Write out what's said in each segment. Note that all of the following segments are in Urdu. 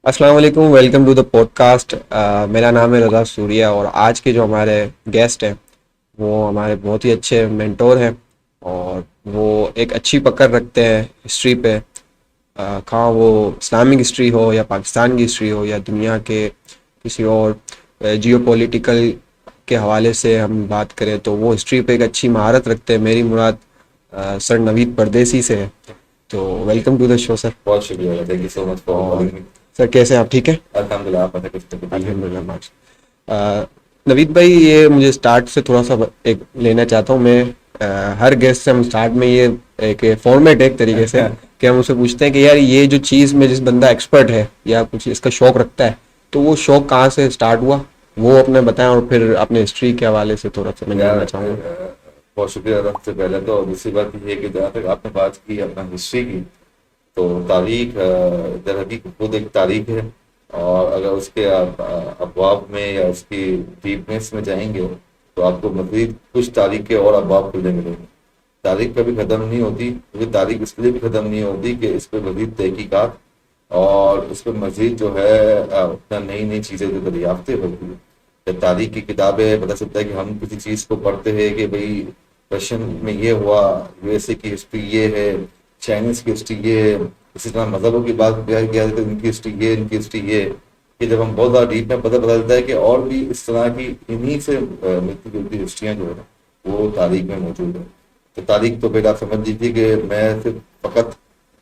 السلام علیکم، welcome to the podcast. میرا نام ہے رضا سوریا اور آج کے جو ہمارے گیسٹ ہیں وہ ہمارے بہت ہی اچھے مینٹور ہیں اور وہ ایک اچھی پکڑ رکھتے ہیں ہسٹری پہ. خواہ وہ اسلامک ہسٹری ہو یا پاکستان کی ہسٹری ہو یا دنیا کے کسی اور جیو پولیٹیکل کے حوالے سے ہم بات کریں تو وہ ہسٹری پہ ایک اچھی مہارت رکھتے ہیں. میری مراد سر نوید پردیسی سے ہے. تو welcome to the show sir. بہت شکریہ، thank you so much for calling me. Sir کیسے ہیں آپ؟ ٹھیک ہے الحمد للہ، آپ بتائیں. الحمد للہ. نوید بھائی، یہ مجھے اسٹارٹ سے تھوڑا سا ایک لینا چاہتا ہوں میں. ہر گیسٹ سے ہم اسٹارٹ میں یہ ایک فارمیٹ ہے ایک طریقے سے کہ ہم اسے پوچھتے ہیں کہ یار یہ جو چیز میں جس بندہ ایکسپرٹ ہے یا کچھ اس کا شوق رکھتا ہے تو وہ شوق کہاں سے اسٹارٹ ہوا وہ اپنے بتائیں، اور پھر اپنے ہسٹری کے حوالے سے تھوڑا سا میں جاننا چاہوں گا. بہت شکریہ. سب سے پہلے تو دوسری بات یہ ہے کہ جہاں تک آپ نے بات کی اپنا ہسٹری کی، تو تاریخ در حقیقت خود ایک تاریخ ہے، اور اگر اس کے ابواب میں یا اس کی ڈیپنیس میں جائیں گے تو آپ کو مزید کچھ تاریخ کے اور ابواب کھلنے ملیں گے. تاریخ کبھی ختم نہیں ہوتی، کیونکہ تاریخ اس لیے بھی ختم نہیں ہوتی کہ اس پہ مزید تحقیقات اور اس پہ مزید جو ہے اتنا نئی نئی چیزیں جو دریافتیں ہوتی ہیں. تاریخ کی کتابیں پتہ چلتا ہے کہ ہم کسی چیز کو پڑھتے ہیں کہ بھئی رشین میں یہ ہوا، یو ایس اے کی ہسٹری یہ ہے، چائنیز کی ہسٹری یہ ہے. اسی طرح مذہبوں کی بات کیا تو ان کی ہسٹری یہ، ان کی ہسٹری یہ، کہ جب ہم بہت زیادہ ڈیپ میں پتہ چلتا ہے کہ اور بھی اس طرح کی انہی سے ملتی جلتی ہسٹریاں جو ہے وہ تاریخ میں موجود ہیں. تو تاریخ تو بیٹا سمجھ لیجیے کہ میں صرف فقط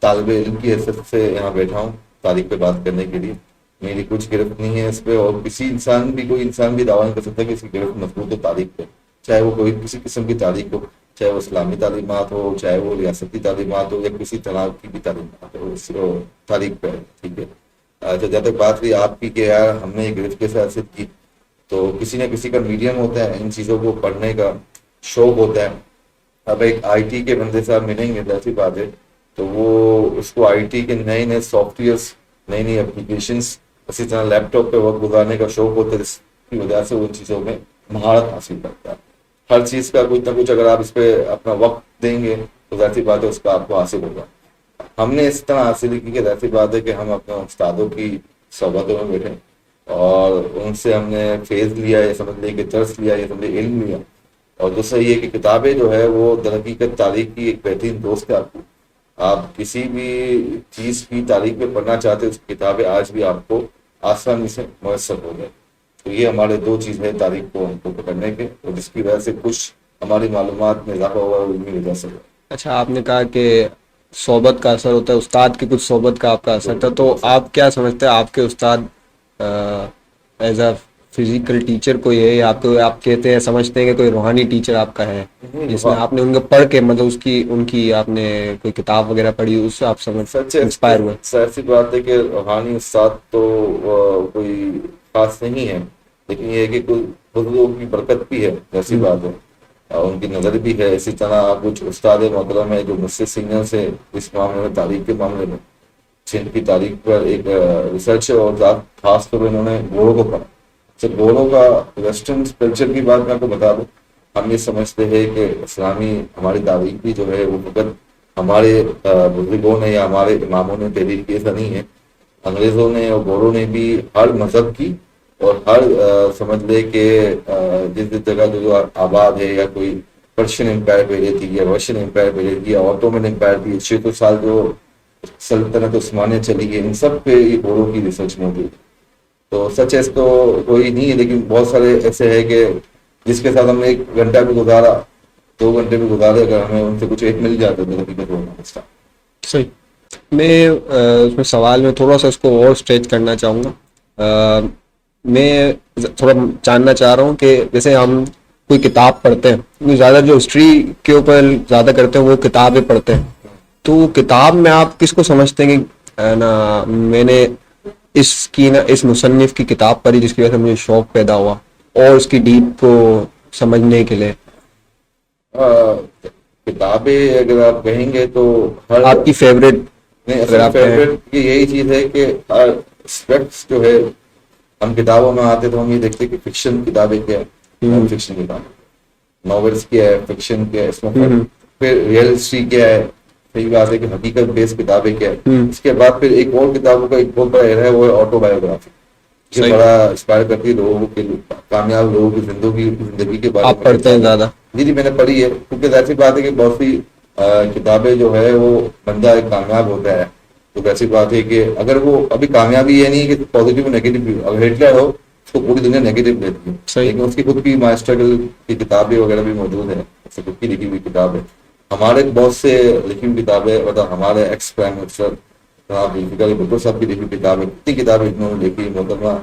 طالب علم کی حیثیت سے یہاں بیٹھا ہوں تاریخ پہ بات کرنے کے لیے. میری کچھ گرفت نہیں ہے اس پہ، اور کسی انسان بھی کوئی انسان بھی دعویٰ نہیں کر سکتا کہ اس کی گرفت مضبوط ہو تاریخ پہ، چاہے وہ کوئی کسی قسم کی تاریخ ہو، چاہے وہ اسلامی تعلیمات ہو، چاہے وہ ریاستی تعلیمات ہو، یا کسی طرح کی بھی تعلیمات ہو، اس تاریخ پہ ہے. ٹھیک ہے. تو جب تک بات ہوئی آپ کی کہ یار ہم نے یہ گرفت کیسے حاصل کی، تو کسی نہ کسی کا میڈیم ہوتا ہے ان چیزوں کو پڑھنے کا، شوق ہوتا ہے. اب ایک آئی ٹی کے بندے صاحب ملیں گے ایسی بات ہے تو وہ اس کو آئی ٹی کے نئے نئے سافٹ ویئرس، نئی نئی اپلیکیشنس، اسی طرح لیپ ٹاپ پہ وقت گزارنے کا شوق ہوتا ہے، جس کی وجہ سے وہ ان چیزوں میں مہارت حاصل کرتا ہے. ہر چیز کا کچھ نہ کچھ اگر آپ اس پہ اپنا وقت دیں گے تو ظاہر سی بات ہے اس کا آپ کو حاصل ہوگا. ہم نے اس طرح حاصل کی کہ ظاہر سی بات ہے کہ ہم اپنے استادوں کی صحبتوں میں بیٹھے اور ان سے ہم نے فیض لیا، یہ سمجھ لیں کہ درس لیا، یہ سمجھ لیں علم لیا. اور دوسرا یہ کہ کتابیں جو ہے وہ در حقیقت تاریخ کی ایک بہترین دوست ہے آپ کو. آپ کسی بھی چیز کی تاریخ میں پڑھنا چاہتے ہیں اس کی کتابیں آج بھی آپ کو آسانی سے میسر ہو جائے. تو یہ ہمارے دو چیز ہے تاریخ کو ہم کو پکڑنے کے، اور جس کی وجہ سے کچھ ہماری معلومات میں اضافہ ہوا ہے علمی وجہ سے. اچھا، آپ نے کہا کہ صحبت کا اثر ہوتا ہے، استاد کی کچھ صحبت کا آپ کا اثر تھا، تو آپ کیا سمجھتے ہیں آپ کے استاد ایز اے فزیکل ٹیچر کوئی ہے یا آپ کہتے ہیں سمجھتے ہیں کہ کوئی روحانی ٹیچر آپ کا ہے جس میں آپ نے ان کو پڑھ کے مطلب ان کی آپ نے کوئی کتاب وغیرہ پڑھی اس سے آپ سمجھ انسپائر ہوئے؟ ایسی بات ہے کہ روحانی استاد تو کوئی خاص نہیں ہے، لیکن یہ ہے کہ کوئی بزرگوں کی برکت بھی ہے، ایسی بات ہے، ان کی نظر بھی ہے. اسی طرح کچھ استاد محترم ہے جو مجھ سے سینئر سے اس معاملے میں، تاریخ کے معاملے میں، سندھ کی تاریخ پر ایک ریسرچ اور ذات خاص طور پر انہوں نے گھوڑوں کو پڑھا. صرف گھوڑوں کا ویسٹرن کلچر کی بات میں آپ کو بتا دوں، ہم یہ سمجھتے ہیں کہ اسلامی ہماری تاریخ بھی جو ہے وہ فقط ہمارے بزرگوں نے یا ہمارے اماموں نے تحریر کی، ایسا نہیں ہے. انگریزوں نے اور گوروں نے بھی ہر مذہب کی اور ہر سمجھ لے کہ جس جگہ جو آباد ہے، یا کوئی پرشین امپائر پہلے تھی یا رشین امپائر پہلے تھی یا آٹومن امپائر تھی، 600 سال جو سلطنت عثمانیہ چلی گئی، ان سب پہ یہ گوروں کی ریسرچ موجود ہے. تو سچ ایس تو کوئی نہیں ہے، لیکن بہت سارے ایسے ہیں کہ جس کے ساتھ ہم نے 1 گھنٹہ بھی گزارا، 2 گھنٹے بھی گزارے، اگر ہمیں ان سے کچھ ایک مل جاتا ہے تو حقیقت ہونا. صحیح. میں اس میں سوال میں تھوڑا سا اس کو اور اسٹریچ کرنا چاہوں گا. میں تھوڑا جاننا چاہ رہا ہوں کہ جیسے ہم کوئی کتاب پڑھتے ہیں، زیادہ جو ہسٹری کے اوپر زیادہ کرتے ہیں وہ کتابیں پڑھتے ہیں، تو کتاب میں آپ کس کو سمجھتے ہیں کہ نا میں نے اس مصنف کی کتاب پڑھی جس کی وجہ سے مجھے شوق پیدا ہوا اور اس کی ڈیپ کو سمجھنے کے لیے؟ کتابیں اگر آپ کہیں گے تو آپ کی فیوریٹ اگر آپ فیوریٹ کی یہی چیز ہے کہ ہر اسپیکٹس جو ہے، ہم کتابوں میں آتے تو ہم یہ دیکھتے کہ فکشن کتابیں کیا ہے، نان فکشن کتابیں، ناولس کیا ہے، فکشن کیا ہے، اس میں پھر ریئل ہسٹری کیا ہے، صحیح بات ہے کہ حقیقت بیس کتابیں کیا ہے. ہوں اس کے بعد پھر ایک اور کتابوں کا ایک بہت بڑا ایرا ہے، وہ ہے آٹو بایوگرافی. یہ صحیح. بڑا انسپائر کرتی ہے لوگوں کے، کامیاب لوگوں کی زندگی کے بارے آپ میں پڑھتے ہیں کتابیں. زیادہ؟ جی میں نے پڑھی ہے، کیونکہ ظاہر سی بات ہے کہ بہت سی کتابیں جو ہے وہ بندہ ایک کامیاب ہوتا ہے تو ویسی بات ہے کہ اگر وہ ابھی کامیابی یہ نہیں کہ پازیٹیو نیگیٹو بھی، اگر ہٹلر ہو اس کو پوری دنیا نیگیٹو لیتی ہے، صحیح. لیکن اس کی خود کی مائی اسٹرگل کی کتابیں وغیرہ بھی موجود ہیں، اس کی خود کی لکھی ہوئی کتاب ہے. ہمارے بہت سے لکھی ہوئی کتابیں، مطلب ہمارے ایکس پرائم منسٹر جناب ذوالفقار علی بھٹو صاحب کی لکھی ہوئی کتابیں، کتنی کتابیں انہوں نے لکھی. محترمہ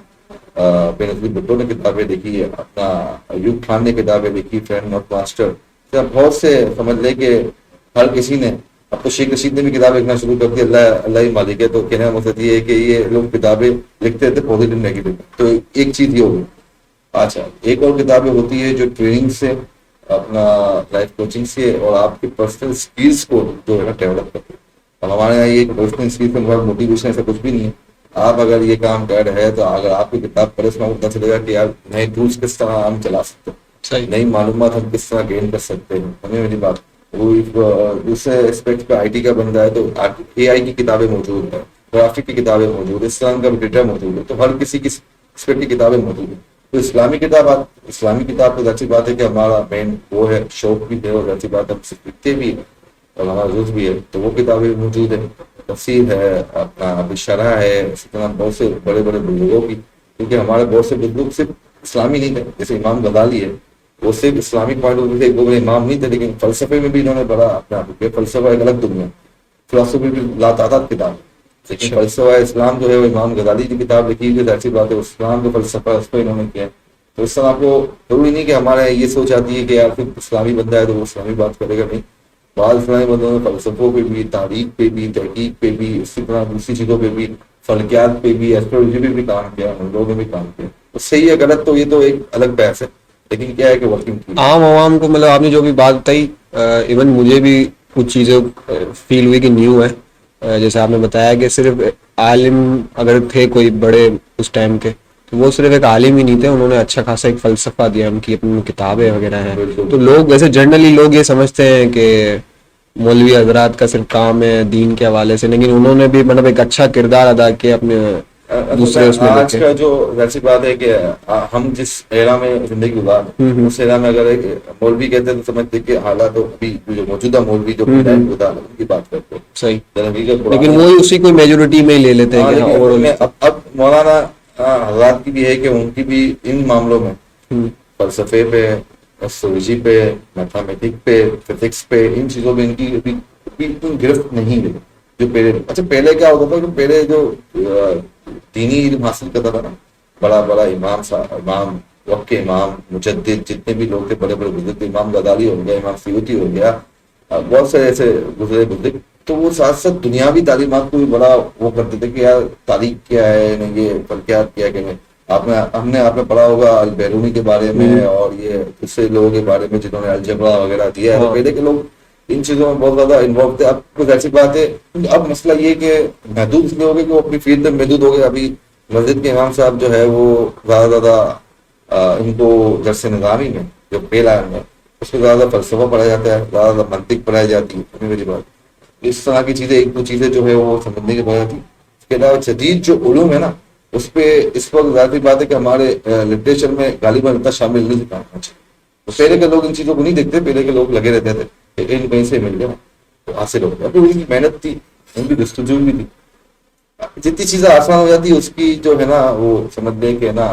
بے نظیر بھٹو نے کتابیں لکھی ہے، اپنا ایوب خان نے کتابیں لکھی، فرینڈ ناٹ ماسٹر. بہت سے سمجھ لیں کہ ہر کسی نے، اب تو شیخ رشید نے بھی کتاب لکھنا شروع کر دی، اللہ ہی مالک ہے. تو کہنے کا مقصد یہ ہے کہ یہ لوگ کتابیں لکھتے تھے پازیٹیو نیگیٹو. تو ایک چیز یہ ہوگی. اچھا ایک اور کتابیں ہوتی ہے جو ٹریننگ سے، اپنا لائف کوچنگ سے اور آپ کے پرسنل اسکلس کو جو ہے نا ڈیولپ کرتے ہیں. اب ہمارے یہاں یہ پرسنل اسکلس میں موٹیویشن ایسا کچھ بھی نہیں ہے. آپ اگر یہ کام کر رہے ہیں تو اگر آپ کی کتاب پڑھے اس میں پتہ چلے گا کہ یار نئے ٹولس کس طرح ہم چلا سکتے ہیں، صحیح. نئی معلومات ہم کس طرح گین کر سکتے ہیں. ہمیں میری بات وہ دوسرے اسپیکٹ پہ آئی ٹی کا بندہ ہے تو اے آئی کی کتابیں موجود ہیں، گرافک کی کتابیں موجود ہیں، اسلام کا ڈیٹا موجود ہے. تو ہر کسی کی اسپیکٹ کی کتابیں موجود ہیں. تو اسلامی کتاب تو ظاہر بات ہے کہ ہمارا مین وہ ہے، شوق بھی ہے اور ظاہر بات ہم سیکھتے بھی ہیں اور ہمارا روز بھی ہے. تو وہ کتابیں موجود ہیں. تفسیر ہے، اپنا ابھی شرح ہے، اسی طرح بہت سے بڑے بڑے بزرگوں کی، کیونکہ ہمارے بہت سے بزرگ صرف اسلامی نہیں تھے. جیسے امام غزالی ہے، وہ صرف اسلامک پوائنٹ آف ویو سے ایک بڑے امام نہیں تھے، لیکن فلسفے میں بھی انہوں نے بڑا اپنا آپ. فلسفہ ایک الگ دنیا، فلسفی بھی لاتعداد کتاب. لیکن فلسفہ اسلام جو ہے وہ امام غزالی کی کتاب لکھی ہے. ظاہر سی بات ہے اسلام کا فلسفہ اس پہ انہوں نے کیا ہے. تو اس طرح آپ کو ضروری نہیں کہ ہمارے یہ سوچ آتی ہے کہ یار صرف اسلامی بندہ ہے تو وہ اسلامی بات کرے گا. نہیں، بعض اسلامی بندوں نے فلسفوں پہ بھی، تاریخ پہ بھی، تحقیق پہ بھی، اسی طرح دوسری چیزوں پہ بھی، فلکیات پہ بھی، ایسٹرولوجی پہ بھی کام کیا. ہم لوگوں نے بھی کام کیا. تو صحیح ہے غلط تو یہ تو ایک الگ بحث ہے، لیکن کیا ہے کہ ورکنگ کی عام عوام کو، مطلب آپ نے جو بھی بات بتائی، ایون مجھے بھی کچھ چیزیں فیل ہوئی کہ نیو ہے. جیسے آپ نے بتایا کہ صرف عالم اگر تھے کوئی بڑے اس ٹائم کے، تو وہ صرف ایک عالم ہی نہیں تھے، انہوں نے اچھا خاصا ایک فلسفہ دیا، ان کی اپنی کتابیں وغیرہ ہیں. تو لوگ ویسے جنرلی لوگ یہ سمجھتے ہیں کہ مولوی حضرات کا صرف کام ہے دین کے حوالے سے، لیکن انہوں نے بھی مطلب ایک اچھا کردار ادا کیا اپنے دوسرے اس میں آج کا جو ویسی بات ہے کہ ہم جس ایرا میں زندگی گزار اس ایرا میں اگر مولوی کہتے ہیں تو سمجھتے کہ حالات ابھی جو موجودہ مولوی جو ان کی بات کرتے ہیں. صحیح. حقیقت لیکن وہی اسی کو میجورٹی میں ہی لے لیتے ہیں کہ لیکن اب مولانا حضرات کی بھی ہے کہ ان کی بھی ان معاملوں میں فلسفے پہ، ایسٹرولوجی پہ، میتھمیٹک پہ، فزکس پہ، ان چیزوں پہ ان کی اتنی گرفت نہیں ہے جو پہلے. اچھا پہلے کیا ہوتا تھا کہ پہلے جو دینی علم حاصل کرتا تھا نا، بڑا بڑا امام وقت کے امام مجدد جتنے بھی لوگ تھے، بڑے بڑے بزرگ، امام غزالی ہو گیا، امام سیوطی ہو گیا، بہت سے ایسے گزرے بزرگ. تو وہ ساتھ ساتھ دنیاوی تعلیمات کو بھی بڑا وہ کرتے تھے کہ یار تاریخ کیا ہے، یہ فلکیات کیا ہے. کہ ہم نے آپ نے پڑھا ہوگا البیرونی کے بارے میں اور یہ دوسرے لوگوں کے بارے میں جنہوں نے الجبرا وغیرہ دیا ہے. پہلے کے لوگ ان چیزوں میں بہت زیادہ انوالو تھے. اب کچھ ایسی بات ہے، اب مسئلہ یہ کہ محدود اس لیے ہو گیا کہ وہ اپنی فیلڈ میں محدود ہو گئے. ابھی مسجد کے امام صاحب جو ہے وہ زیادہ ان کو درس نظامی میں جو پھیل آئے ہیں اس میں زیادہ فلسفہ پڑھایا جاتا ہے، زیادہ منطق پڑھائی جاتی ہے. میری بات اس طرح کی چیزیں، ایک دو چیزیں جو ہے وہ سمجھنے کی بات تھی. اس کے علاوہ جدید جو علوم ہے نا، اس پہ اس وقت ظاہر بات ہے کہ ہمارے لٹریچر میں غالباً اتنا شامل نہیں ہونا چاہیے. تو پہلے کے لوگ ان چیزوں کو نہیں دیکھتے، پہلے کے لوگ لگے رہتے تھے کہ علم کہیں سے مل گیا تو حاصل ہو گیا. ابھی ان کی محنت تھی، ان کی جستجو بھی تھی. جتنی چیزیں آسان ہو جاتی اس کی جو ہے نا وہ سمجھ لیں کہ نا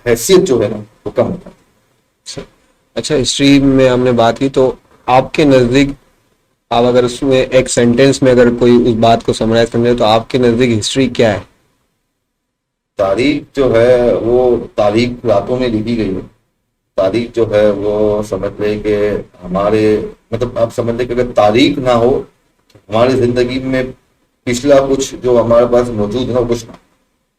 حیثیت جو ہے نا وہ کم ہوتا ہے. اچھا ہسٹری میں ہم نے بات کی، تو آپ کے نزدیک، آپ اگر اس میں ایک سینٹینس میں اگر کوئی اس بات کو سمرائز کرنا ہے تو آپ کے نزدیک ہسٹری کیا ہے؟ تاریخ جو ہے وہ تاریخ راتوں میں لکھی گئی ہے. تاریخ جو ہے وہ سمجھ لیں کہ ہمارے مطلب آپ سمجھ لیں کہ اگر تاریخ نہ ہو ہماری زندگی میں پچھلا کچھ جو ہمارے پاس موجود ہے نا کچھ نہ.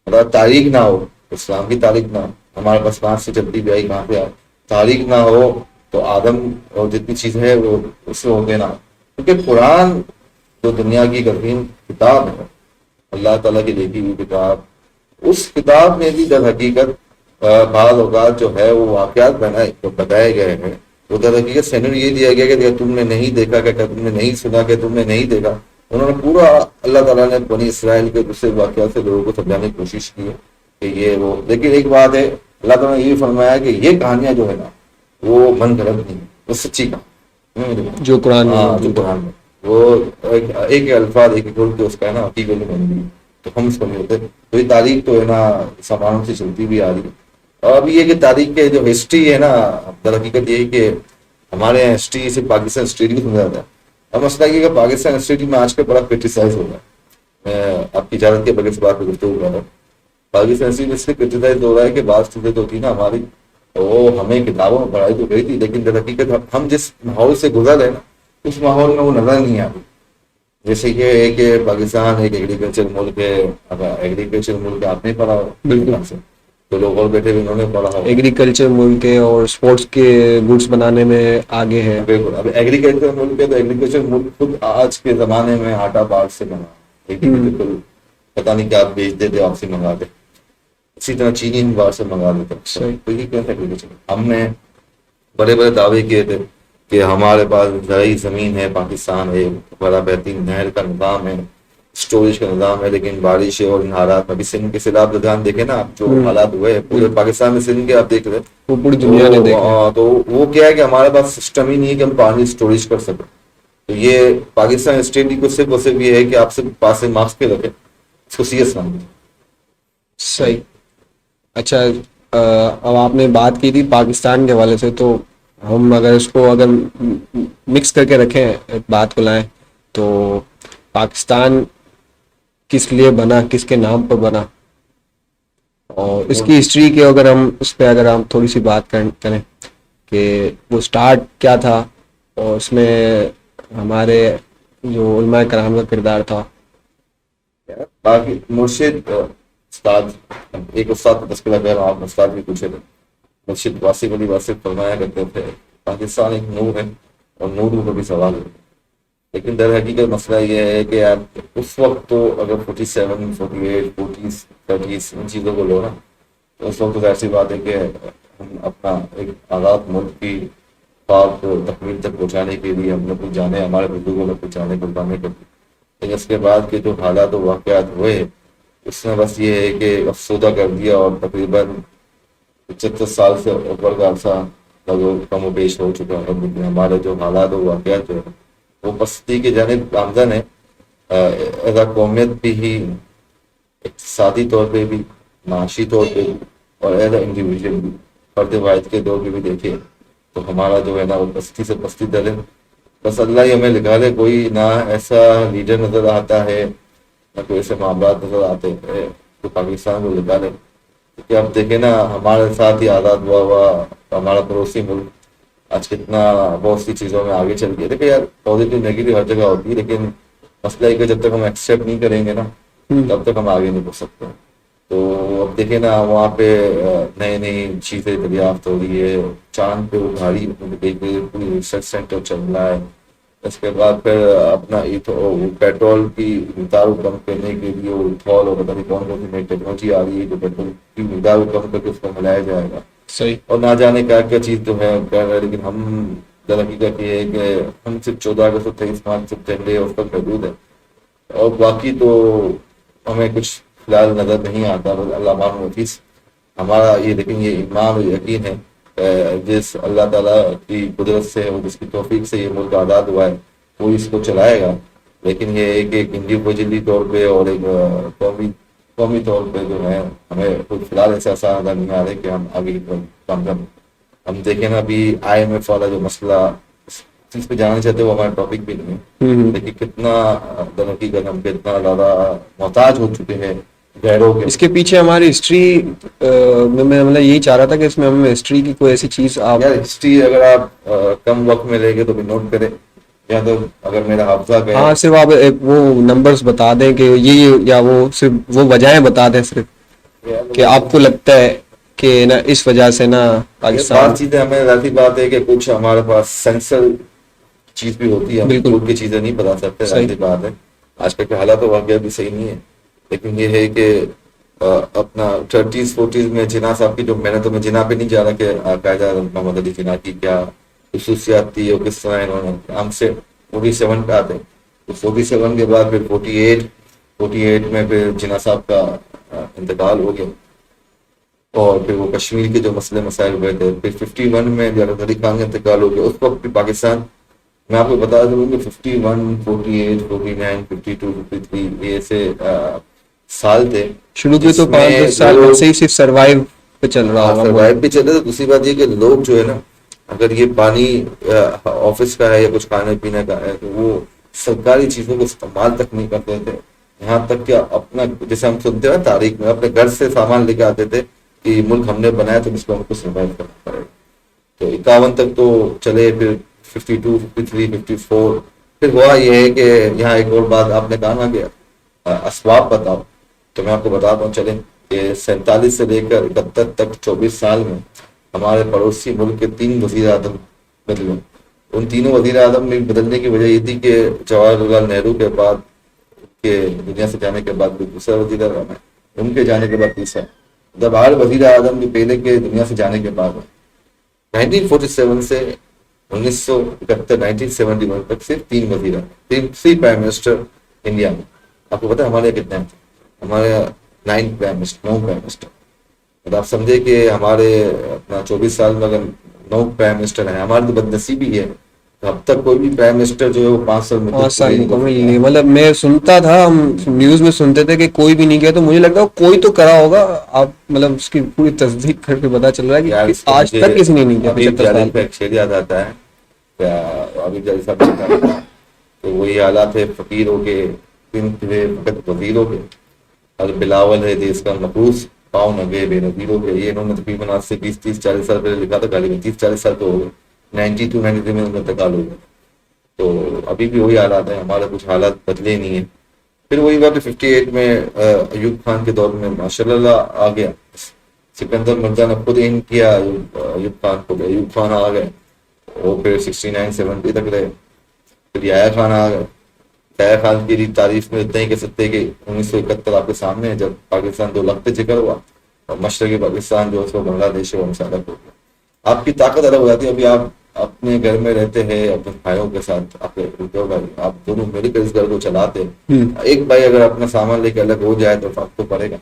اگر تاریخ نہ ہو، اسلام کی تاریخ نہ ہو، ہمارے پاس کہاں سے چلتی بھی آئی کہاں سے آئی. تاریخ نہ ہو تو آدم اور جتنی چیزیں ہیں وہ اس سے ہو گئے نا. کیونکہ قرآن جو دنیا کی قدیم کتاب ہے، اللہ تعالیٰ کی لکھی ہوئی کتاب، اس کتاب میں بھی در حقیقت بعض اوقات جو ہے وہ واقعات بتائے گئے ہیں وہ در حقیقت سینڈ یہ دیا گیا کہ تم نے نہیں دیکھا، کہ تم نے نہیں سنا، کہ تم نے نہیں دیکھا. انہوں نے پورا اللہ تعالیٰ نے بنی اسرائیل کے دوسرے واقعات سے لوگوں کو سمجھانے کی کوشش کی ہے کہ یہ وہ. لیکن ایک بات ہے، اللہ تعالیٰ نے یہ فرمایا کہ یہ کہانیاں جو ہے نا وہ من گھڑت نہیں، وہ سچی کہانی جو قرآن میں جو قرآن میں وہ ایک الفاظ ایک بول کے اس کا ہے نا حقیقت بن گئی، تو ہم اس کو نہیں ہوتے. تو یہ تاریخ تو ہے نا سامانوں سے چلتی بھی آ رہی ہے. اور ابھی یہ کہ تاریخ کے جو ہسٹری ہے نا، در حقیقت یہ ہے کہ ہمارے یہاں ہسٹری سے پاکستان اسٹیڈی بھی سمجھا جاتا ہے. اب مسئلہ یہ کہ پاکستان اسٹیڈی میں آج کل بڑا کرٹیسائز ہو رہا ہے. میں آپ کی اجازت کے بغیر اس بات پہ گفتگو کر رہا ہوں. پاکستان اسٹیڈی اس سے کرٹیسائز ہو رہا ہے کہ بعض چیزیں تو ہوتی نا ہماری، وہ ہمیں کتابوں میں پڑھائی تو گئی تھی، لیکن در حقیقت ہم جس ماحول سے گزر رہے ہیں نا اس ماحول میں وہ نظر نہیں آتی. جیسے یہ ہے کہ پاکستان ایک ایگریکلچر ملک ہے. اگر ایگریکلچر ملک آپ نے پڑھا بالکل سے تو لوگ اور بیٹھے ہوئے انہوں نے پڑھا ہو. ایگریکلچر ملک ہے اور اسپورٹس کے گڈس بنانے میں آگے ہے. بالکل. اب ایگریکلچر ملک ہے تو ایگریکلچر ملک خود آج کے زمانے میں آٹا باہر سے بنا، بالکل پتہ نہیں کیا بیچ دیتے آپ سے منگا دے. اسی طرح چینی باہر سے منگا دیتے. تو یہ کیا ایگریکلچر. ہم نے بڑے بڑے دعوے کیے تھے کہ ہمارے پاس زرعی زمین ہے، پاکستان ہے، بڑا بہترین نہر کا نظام ہے، اسٹوریج کا نظام ہے، لیکن بارش اور ان حالات میں بھی سندھ کے سیلاب دوران دیکھیں نا آپ جو حالات ہوئے پورے پاکستان میں، سندھ کے آپ دیکھ رہے وہ پوری دنیا نے دیکھا. تو وہ کیا ہے کہ ہمارے پاس سسٹم ہی نہیں ہے کہ ہم پانی اسٹوریج کر سکیں. تو یہ پاکستان اسٹیٹ کو صرف اور صرف یہ ہے کہ آپ صرف پاس مارکس کے رکھیں، اس کو سی ایس نام دیں. صحیح. اچھا اب آپ نے بات کی تھی پاکستان کے حوالے سے، تو ہم اگر اس کو اگر مکس کر کے رکھیں بات کو لائیں تو پاکستان کس لیے بنا، کس کے نام پر بنا، اور اس کی ہسٹری کے اگر ہم اس پہ اگر ہم تھوڑی سی بات کریں کہ وہ سٹارٹ کیا تھا اور اس میں ہمارے جو علماء کرام کا کردار تھا. باقی مرشد استاد، ایک استاد کا تذکرہ کر رہا ہوں، آپ استاد بھی پوچھے تھے. مرشد واسف علی واسف فرمایا کرتے تھے پاکستان ایک نور ہے اور نور کو بھی سوال ہے. لیکن در حقیقت مسئلہ یہ ہے کہ آپ اس وقت تو اگر 47 48 40 30 ان چیزوں کو لو نا تو اس وقت تو ایسی بات ہے کہ ہم اپنا ایک آزاد ملک کی خواب کو تکمیل تک پہنچانے کے لیے ہم نے کچھ جانے، ہمارے بزرگوں نے کچھ جانے قربانی کر دی. لیکن اس کے بعد کے جو حالات و واقعات ہوئے اس میں بس یہ ہے کہ افسردہ کر دیا، اور تقریباً 75 سال سے اوپر کا عرصہ کم و بیش ہو چکا ہے. لیکن ہمارے جو حالات و واقعات جو ہے وہ پستی کی جانب گامزن ہے. ایز اے قومیت بھی ہی، اقتصادی طور پہ بھی، معاشی طور پہ بھی، اور ایز اے انڈیویژل بھی، فرد واحد کے دور پہ بھی دیکھیں تو ہمارا جو ہے نا وہ پستی سے پستی در ہے. بس اللہ ہی ہمیں لکھا دے، کوئی نہ ایسا لیڈر نظر آتا ہے نہ کوئی ایسے معاملات نظر آتے ہیں تو پاکستان کو لکھا دے. کہ اب دیکھیں نا ہمارے ساتھ ہی آزاد ہوا ہمارا پڑوسی ملک آج کتنا بہت سی چیزوں میں آگے چل گیا. دیکھیں یار پازیٹیو نیگیٹو ہر جگہ ہوتی ہے، لیکن مسئلہ ہے کہ جب تک ہم ایکسیپٹ نہیں کریں گے نا تب تک ہم آگے نہیں بڑھ سکتے. تو اب دیکھیں نا وہاں پہ نئی نئی چیزیں دریافت ہو رہی ہے، چاند پہ اٹھاری پوری ریسرچ سینٹر چل رہا ہے. اس کے بعد پھر اپنا پیٹرول کی مقدار کو کم کرنے کے لیے ایتھول اور پتہ نہیں کون کون سی نئی ٹیکنالوجی آ رہی ہے جو پیٹرول کی مقدار کو کم کر کے اس کو ملایا جائے گا. صحیح. اور نہ جانے کیا کیا چیز جو ہے کر رہے ہیں. لیکن ہم در حقیقت یہ ہے کہ ہم صرف 14 اگست 23 مارچ سے جھنڈے اس پر محدود ہے، اور باقی تو ہمیں کچھ فی الحال نظر نہیں آتا. بس اللہ مان حفیظ ہمارا یہ، لیکن یہ ایمان و یقین ہے جس اللہ تعالیٰ کی قدرت سے اور جس کی توفیق سے یہ ملک آزاد ہوا ہے وہ اس کو چلائے گا. لیکن یہ ایک انڈیویجولی طور پہ اور ایک قومی طور پہ جو ہے ہمیں کچھ فی الحال ایسا آسان نظر نہیں آ رہا ہے کہ ہم آگے کی طرف کام کریں. ہم دیکھیں نا ابھی IMF والا جو مسئلہ جس پہ جانا چاہتے وہ ہمارا ٹاپک بھی نہیں ہے، لیکن کتنا در حقیقت ہم کتنا زیادہ محتاج ہو چکے ہیں غیروں کے. اس کے پیچھے ہماری ہسٹری میں مطلب یہی چاہ رہا تھا کہ اس میں ہمیں ہسٹری کی کوئی ایسی چیز آپ یار ہسٹری اگر آپ کم وقت میں لے گے تو بھی نوٹ کریں، یا تو اگر میرا حافظہ گیا ہاں صرف آپ وہ نمبرز بتا دیں کہ یہ یا وہ صرف وہ وجہیں بتا دیں صرف کہ آپ کو لگتا ہے کہ نا اس وجہ سے نا پاکستان. بات چیزیں ہمیں ذاتی بات ہے کہ کچھ ہمارے پاس سینسر چیز بھی ہوتی ہے، ہم بالکل کی چیزیں نہیں بتا سکتے. ذاتی بات ہے آج کل کے حالات واقعہ بھی صحیح نہیں ہے. لیکن یہ ہے کہ اپنا 30s 40s میں جناح صاحب کی جو محنتوں میں جناح پہ نہیں جا رہا کہ قاعدہ محمد علی جناح کی کیا خصوصیات تھی اور کس طرح انہوں نے ہم سے 47 پہ آتے. تو 47 کے بعد پھر 48 میں پھر جناح صاحب کا انتقال ہو گیا, اور پھر وہ کشمیر کے جو مسئلے مسائل ہوئے تھے. پھر 51 میں جب علی خان کا انتقال ہو گیا, اس وقت بھی پاکستان, میں آپ کو بتا دوں کہ 51, 48, 49, 52, 53 یہ ایسے سال تھے شروع کے تو جس میں 5-10 سال لوگ ایسے ہی صرف سروائیو پہ چل رہا ہوگا. سروائیو بھی چلے. تو دوسری بات یہ کہ لوگ جو ہے نا, اگر یہ پانی آفس کا ہے یا کچھ کھانے پینے کا ہے, تو وہ سرکاری چیزوں کو استعمال تک نہیں کرتے تھے. یہاں تک کہ اپنا, جیسے ہم سنتے ہیں تاریخ میں, اپنے گھر سے سامان لے کے آتے تھے کہ ملک ہم نے بنایا تو اس کو ہم کو سروائیو کرنا پڑے گا. تو 51 تک تو چلے, پھر 52, 53, 54. پھر ہوا یہ ہے کہ یہاں ایک اور بات آپ نے کہا نا کہ اسباب بتاؤ, تو میں آپ کو بتاتا ہوں. چلیں کہ 47 سے لے کر 71 تک 24 سال میں ہمارے پڑوسی ملک کے 3 وزیر اعظم بدلے. ان تینوں وزیر اعظم میں بدلنے کی وجہ یہ تھی کہ جواہر لال نہرو کے بعد کے دنیا سے جانے کے بعد دوسرا وزیر اعظم ہے, ان کے جانے کے بعد تیسرا. جب ہر وزیر اعظم کے پہلے کے دنیا سے جانے کے بعد 1947 سے 1971 تک صرف 3 وزیر اعظم, 3 پرائم منسٹر انڈیا میں. آپ کو پتا ہے ہمارے کتنے ہیں؟ ہمارے 9 پرائم منسٹر. آپ سمجھے کہ ہمارے اپنا 24 سال میں اگر 9 پرائم منسٹر ہیں, ہماری تو بدنصیبی ہے. اب تک کوئی بھی پرائم منسٹر جو ہے وہ 5 سال مکمل نہیں. مطلب میں سنتا تھا, ہم نیوز میں سنتے تھے کہ کوئی بھی نہیں کیا, تو مجھے لگتا ہے کوئی تو کرا ہوگا. آپ مطلب اس کی پوری تصدیق کر کے پتا چل رہا ہے کہ آج تک کسی نے نہیں کیا 75 سال ایک شعر یاد آتا ہے, ابھی جیسا صاحب تو وہی حالات ہے فقیر ہو کے فقط وزیر ہو کے, اور بلاول ہے دیس کا مقروض پاؤں نہ گئے بے نظیر ہو گئے. یہ انہوں نے تقریباً آج سے 20-30-40 سال پہلے لکھا تھا, غالباً 30-40 سال تو ہو گئے. 92-93 میں ان کا انتقال ہو گیا. تو ابھی بھی وہی حالات ہیں, ہمارے کچھ حالات بدلے نہیں ہیں. پھر وہی بات 58 میں ایوب خان کے دور میں ماشاء اللہ آ گیا. سکندر مرزا نے خود ان کیا ایوب خان کو, ایوب خان آ گئے. وہ پھر 69-70 تک رہے. پھر یحییٰ خان آ گئے. یحییٰ خان کی تعریف میں اتنا ہی کہہ سکتے کہ 1971 آپ کے سامنے ہے, جب پاکستان 2 لخت ذکر ہوا اور مشرقی پاکستان جو اس کو بنگلہ دیش ہے وہ مسالک ہو گیا. آپ کی طاقت الگ ہو جاتی ہے. ابھی آپ اپنے گھر میں رہتے ہیں اپنے بھائیوں کے ساتھ, آپ دونوں مل کر اس گھر کو چلاتے ہیں. ایک بھائی اگر اپنا سامان لے کے الگ ہو جائے تو فرق تو پڑے گا.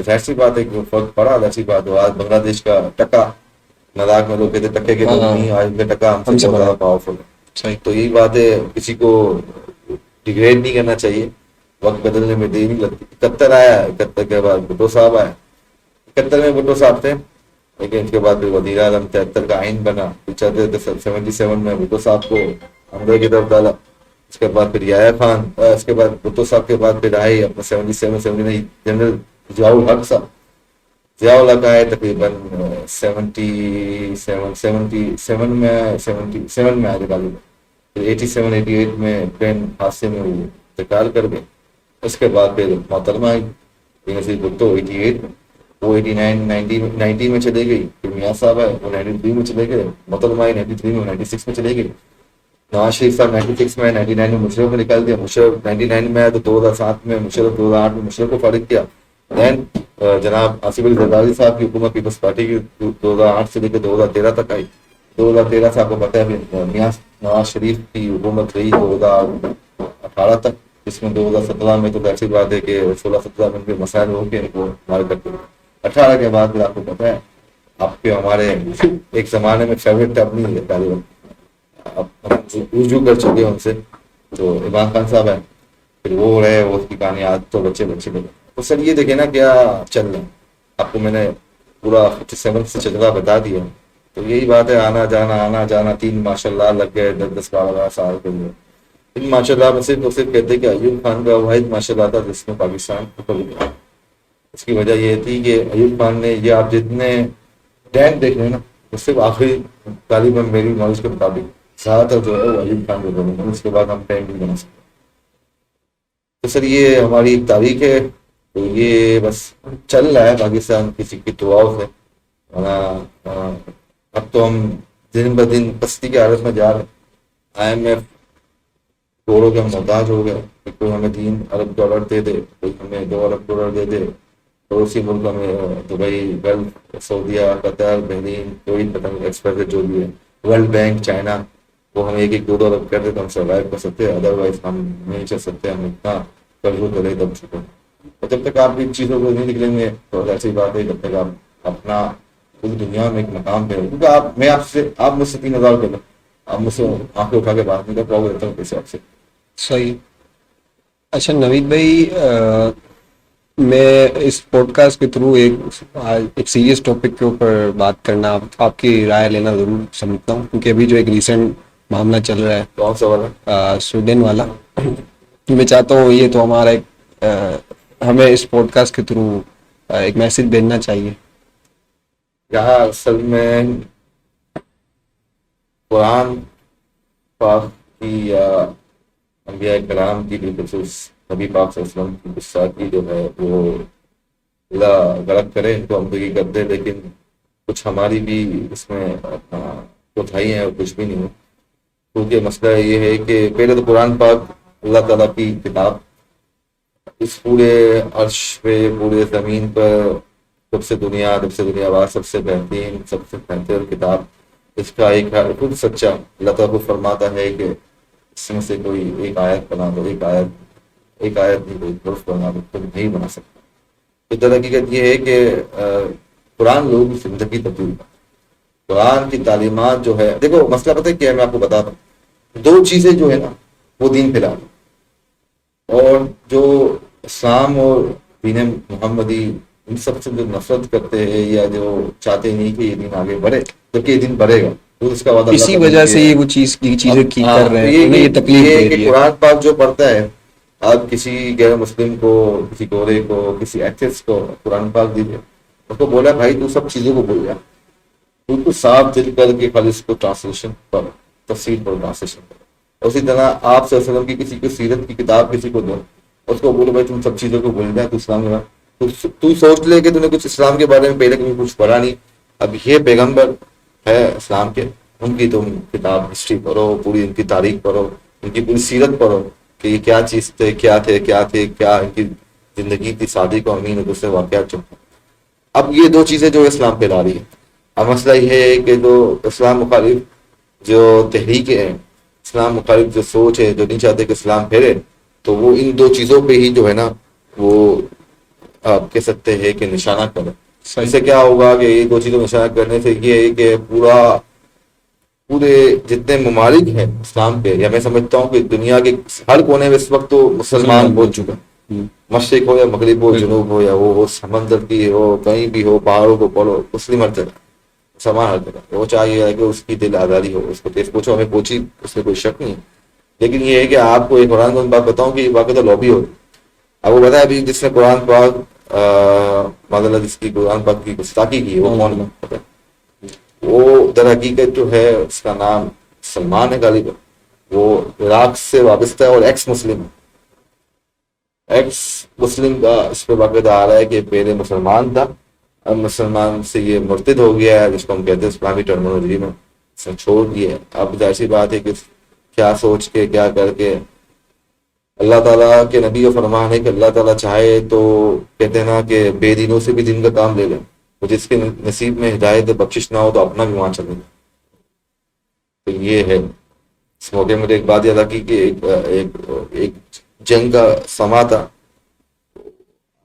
ایسی بات ہے کہ فرق پڑا, ایسی بات ہو. آج بنگلہ دیش کا ٹکا, مذاق میں لوگ کہتے ٹکے کے لوگ نہیں, آج کا ٹکا ہم سے بہت زیادہ پاورفل ہے. تو یہی بات ہے, کسی کو ڈیگریڈ نہیں کرنا چاہیے. وقت بدلنے میں دیر نہیں لگتی. 71 آیا, 71 کے بعد بھٹو صاحب آئے. 71 میں بھٹو صاحب تھے, لیکن اس کے بعد پھر وزیر اعظم 73 کا آئین بنا. 77 میں بھٹو صاحب کو اندر کی طرف ڈالا. اس کے بعد پھر یحییٰ خان, اس کے بعد بھٹو صاحب کے بعد پھر آئے اپنا 77 جنرل ضیاء الحق صاحب. ضیاء الحق آئے تقریباً 77 میں آئے تھے غالباً. پھر 87-88 میں ٹرین حادثے میں وہ انتقال کر گئے. اس کے بعد پھر محترمہ آئی بے نظیر بھٹو 88 میں, وہ 89-90 میں چلے گئی. پھر میاں صاحب آئے, وہ 93 میں چلے گئے. محترمہ آئی 93 میں, 96 میں چلے گئی. نواز شریف صاحب 96 میں, 99 میں مشرف کو نکال دیا. مشرف 99 میں آئے تو 2007 میں مشرف, 2008 میں مشرف کو فارغ کیا. دین جناب آصف علی زرداری صاحب کی حکومت پیپلز پارٹی کی 2008 سے لے کے 2013 تک آئی. 2013 سے آپ کو پتہ ہے میاں نواز شریف کی حکومت رہی 2018 تک, جس میں 2017 میں تو ایسی بات ہے کہ 16-17 میں کے مسائل ہو کے وہ ہمارے کرتے ہیں. 18 کے بعد پھر آپ کو پتہ ہے آپ کے ہمارے ایک زمانے میں فیوریٹ اپنی رجوع کر چکے ان سے, تو عمران خان صاحب ہیں. پھر وہ رہے, وہ اس کی کہانی آج تو بچے لگے. تو سر یہ دیکھیں نا کیا چل رہا ہے. آپ کو میں نے پورا 57 سے چل رہا بتا دیا. تو یہی بات ہے, آنا جانا 3 ماشاء اللہ لگ گئے 10-12 سال کے لیے. ان ماشاء اللہ میں صرف کہتے کہ ایوب خان کا واحد ماشاء اللہ تھا جس میں پاکستان ختم گیا. اس کی وجہ یہ تھی کہ ایوب خان نے, یہ آپ جتنے ٹینک دیکھ رہے ہیں نا, اس سے آخری غالباً میری نالج کے مطابق زیادہ تر جو ہے وہ ایوب خان کو بولیں گے. اس کے بعد ہم ٹینک نہیں بنا سکتے. تو سر یہ ہماری ایک تاریخ ہے. تو یہ بس چل رہا ہے پاکستان کسی کی دعاؤں سے. اب تو ہم دن بدن پستی کی حالت میں جا رہے ہیں. IMF کروڑوں کے ہم محتاج ہو گئے. کوئی ہمیں $3 ارب دے دے, کوئی ہمیں $2 ارب دے دے. پڑوسی ملک ہمیں دبئی, گلف, سعودیہ, قطر, بحرین, کوئی پتہ نہیں ایکسپیکٹ جو بھی ہے ورلڈ بینک چائنا وہ ہمیں 1-2 ارب کر دے تو ہم سروائیو کر سکتے ہیں, ادروائز ہم نہیں چل سکتے. ہم اتنا قرض کرے دب چکے ہیں. اور جب تک آپ ان چیزوں کو نہیں نکلیں گے تو ایسی بات ہے, جب تک آپ اپنا پوری دنیا میں ایک مقام پہ, کیونکہ آپ مجھ سے 3,000 کر لیں, آپ مجھ سے آنکھیں اٹھا کے بات نہیں کر پاؤ گے تو کیسے آپ سے. صحیح. اچھا نوید بھائی, میں اس پوڈ کاسٹ کے تھرو ایک سیریس ٹاپک کے اوپر بات کرنا, آپ کی رائے لینا ضرور سمجھتا ہوں, کیونکہ ابھی جو ایک ریسنٹ معاملہ چل رہا کون سا والا؟ ہے سویڈن والا, میں چاہتا ہوں یہ تو ہمارا ایک ہمیں اس پوڈ کاسٹ کے تھرو ایک میسج بھیجنا چاہیے. یہاں اصل میں قرآن پاک کی یا انبیاء کرام کی بالخصوص نبی پاک صلی اللہ علیہ وسلم کی گستاخی جو ہے وہ اللہ غلط کرے تو ہم تو یہ کرتے ہیں, لیکن کچھ ہماری بھی اس میں کوتاہی ہیں اور کچھ بھی نہیں ہے. کیونکہ مسئلہ یہ ہے کہ پہلے تو قرآن پاک اللہ تعالیٰ کی کتاب, اس پورے عرش پہ پورے زمین پر جب سے دنیا بعد سب سے بہترین سب سے بہتر کتاب, اس کا ایک خود سچا اللہ تعالیٰ کو فرماتا ہے کہ اس میں سے کوئی ایک آیت بنا دو, ایک آیت نہیں کوئی حرف بنا دو, تم نہیں بنا سکتا. تو در حقیقت یہ ہے کہ قرآن لوگوں کی زندگی تبدیل کر, قرآن کی تعلیمات جو ہے, دیکھو مسئلہ پتہ ہے کیا ہے, میں آپ کو بتاتا ہوں. 2 چیزیں جو ہے نا وہ دین پھیلا دیں, اور جو اسلام اور دین محمدی ان سب سے جو نفرت کرتے ہیں یا جو چاہتے نہیں کہ یہ دین آگے بڑھے, جبکہ یہ دین بڑھے گا, تو اس کا وعدہ اسی وجہ سے یہ وہ چیزیں کی کر رہے ہیں, انہیں یہ تکلیف دے رہی ہے. قرآن پاک جو پڑھتا ہے, آپ کسی غیر مسلم کو, کسی گورے کو, کسی ایتھسٹ کو قرآن پاک دیجیے, اس کو بولا بھائی تو سب چیزوں کو بھول جا, تو صاف دل کر کے خالی اس کو ٹرانسلیشن پر تفسیر پر ٹرانسلیشن پر. اسی طرح آپ صلی اللہ علیہ وسلم کی کسی کو سیرت کی کتاب کسی کو دو, اس کو بولو بھائی تم سب چیزوں کو بھول جائے, تو اسلام کے بعد تو سوچ لے کہ تم نے کچھ اسلام کے بارے میں پہلے کبھی کچھ پڑھا نہیں. اب یہ پیغمبر ہے اسلام کے, ان کی تم کتاب ہسٹری پڑھو, پوری ان کی تاریخ پڑھو, ان کی پوری سیرت پڑھو کہ یہ کیا چیز تھے, کیا ان کی زندگی تھی, صادق و امین اور دوسرے واقعات جو. اب یہ 2 چیزیں جو اسلام پہ لا رہی ہے. اب مسئلہ یہ ہے کہ جو اسلام مخالف جو تحریکیں ہیں, اسلام مخالف جو سوچ ہے, جو نہیں چاہتے کہ اسلام پھیلے, تو وہ ان 2 چیزوں پہ ہی جو ہے نا وہ آپ کہہ سکتے ہیں کہ نشانہ کریں. اس سے کیا ہوگا کہ یہ 2 چیزوں نشانہ کرنے سے یہ ہے کہ پورے جتنے ممالک ہیں اسلام پہ, یا میں سمجھتا ہوں کہ دنیا کے ہر کونے میں اس وقت تو مسلمان پہنچ چکا, مشرق ہو یا مغرب ہو, جنوب ہو یا وہ سمندر کی ہو, کہیں بھی ہو, پہاڑوں کو پڑھو, مسلم ہر جگہ, مسلمان ہر جگہ. وہ چاہیے کہ اس کی دل آزادی ہو, اس کو تیز پوچھو, ہمیں پوچھی, اس میں کوئی شک نہیں. لیکن یہ ہے کہ آپ کو ایک قرآن کو بات بتاؤں کہ واقعی تو لابی ہوتی. اب وہ بتایا ابھی جس نے قرآن پاک معذ جس کی قرآن پاک کی گستاخی کی, وہ کون ہے؟ وہ در حقیقت جو ہے اس کا نام سلمان ہے غالباً, وہ عراق سے وابستہ ہے اور ایکس مسلم ہے. ایکس مسلم کا اس پہ باقاعدہ آ رہا ہے کہ پہلے مسلمان تھا, اب مسلمان سے یہ مرتد ہو گیا ہے, جس کو ہم کہتے ہیں اسلامی ٹرمینالوجی میں اس نے چھوڑ دیا ہے. اب ظاہر سی بات ہے کہ کیا سوچ کے کیا کر کے, اللہ تعالیٰ کے نبی کا فرمان ہے کہ اللہ تعالیٰ چاہے تو کہتے ہیں نا کہ بے دینوں سے بھی دین کا کام لے لیں, تو جس کے نصیب میں ہدایت بخشش نہ ہو تو اپنا بھی وہاں چلے. تو یہ ہے. اس موقع مجھے ایک بات یاد آ کی کہ ایک جنگ کا سما تھا,